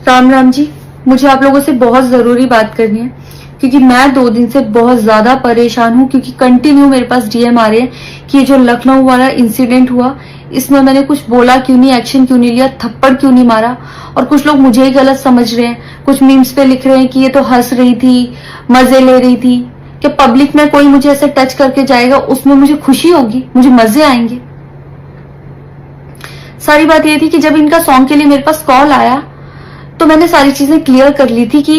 राम राम जी। मुझे आप लोगों से बहुत जरूरी बात करनी है क्योंकि मैं 2 दिन से बहुत ज्यादा परेशान हूँ क्योंकि कंटिन्यू मेरे पास डीएम आ रहे हैं कि ये जो लखनऊ वाला इंसिडेंट हुआ इसमें मैंने कुछ बोला क्यों नहीं, एक्शन क्यों नहीं लिया, थप्पड़ क्यों नहीं मारा। और कुछ लोग मुझे ही गलत समझ रहे हैं, कुछ मीम्स पे लिख रहे हैं कि ये तो हंस रही थी, मजे ले रही थी। कि पब्लिक में कोई मुझे ऐसे टच करके जाएगा उसमें मुझे खुशी होगी, मुझे मजे आएंगे। सारी बात ये थी कि जब इनका सॉन्ग के लिए मेरे पास कॉल आया तो मैंने सारी चीजें क्लियर कर ली थी कि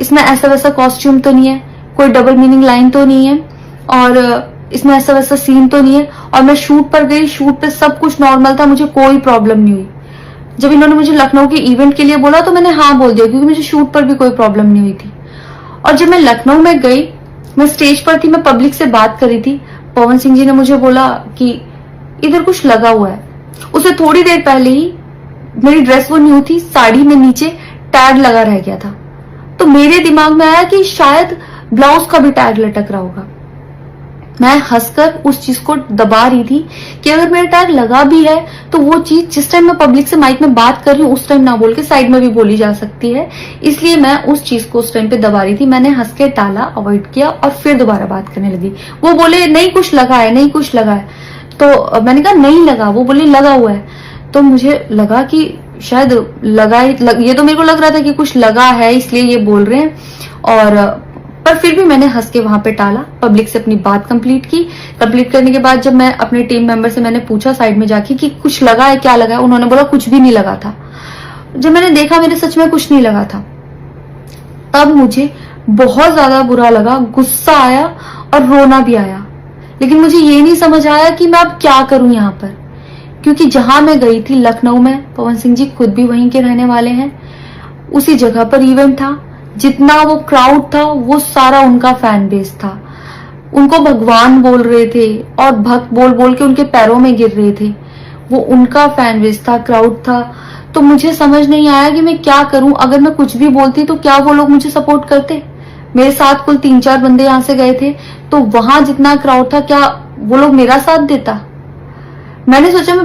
इसमें ऐसा वैसा कॉस्ट्यूम तो नहीं है, कोई डबल मीनिंग लाइन तो नहीं है और इसमें ऐसा वैसा सीन तो नहीं है। और मैं शूट पर गई, शूट पे सब कुछ नॉर्मल था, मुझे कोई प्रॉब्लम नहीं हुई। जब इन्होंने मुझे लखनऊ के इवेंट के लिए बोला तो मैंने हाँ बोल दिया क्योंकि मुझे शूट पर भी कोई प्रॉब्लम नहीं हुई थी। और जब मैं लखनऊ में गई, मैं स्टेज पर थी, मैं पब्लिक से बात कर रही थी, पवन सिंह जी ने मुझे बोला कि इधर कुछ लगा हुआ है। उसे थोड़ी देर पहले ही मेरी ड्रेस वो न्यू थी, साड़ी में नीचे टैग लगा रह गया था। तो मेरे दिमाग में आया कि शायद ब्लाउज का भी टैग लटक रहा होगा। मैं हंसकर उस चीज को दबा रही थी कि अगर मेरा टैग लगा भी है तो वो चीज जिस टाइम मैं पब्लिक से माइक में बात कर रही हूँ उस टाइम ना बोल के साइड में भी बोली जा सकती है, इसलिए मैं उस चीज को उस टाइम पे दबा रही थी। मैंने हंस के टाला, अवॉइड किया और फिर दोबारा बात करने लगी। वो बोले नहीं कुछ लगा है, नहीं कुछ लगा है। तो मैंने कहा नहीं लगा, वो बोले लगा हुआ है। तो मुझे लगा कि शायद ये तो मेरे को लग रहा था कि कुछ लगा है इसलिए ये बोल रहे हैं। और पर फिर भी मैंने हंस के वहां पे टाला, पब्लिक से अपनी बात कंप्लीट की। कंप्लीट करने के बाद जब मैं अपने टीम मेंबर से मैंने पूछा साइड में जाके कि कुछ लगा है, क्या लगा है, उन्होंने बोला कुछ भी नहीं लगा था। जब मैंने देखा मेरे सच में कुछ नहीं लगा था, तब मुझे बहुत ज्यादा बुरा लगा, गुस्सा आया और रोना भी आया। लेकिन मुझे ये नहीं समझ आया कि मैं अब क्या करूं यहाँ पर, क्योंकि जहां मैं गई थी लखनऊ में, पवन सिंह जी खुद भी वहीं के रहने वाले हैं, उसी जगह पर इवेंट था। जितना वो क्राउड था वो सारा उनका फैन बेस था। उनको भगवान बोल रहे थे और भक्त बोल बोल के उनके पैरों में गिर रहे थे। वो उनका फैन बेस था, क्राउड था। तो मुझे समझ नहीं आया कि मैं क्या करूं। अगर मैं कुछ भी बोलती तो क्या वो लोग मुझे सपोर्ट करते। मेरे साथ कुल 3-4 बंदे यहाँ से गए थे, तो वहां जितना क्राउड था क्या वो लोग मेरा साथ देता। मैंने सोचा मैं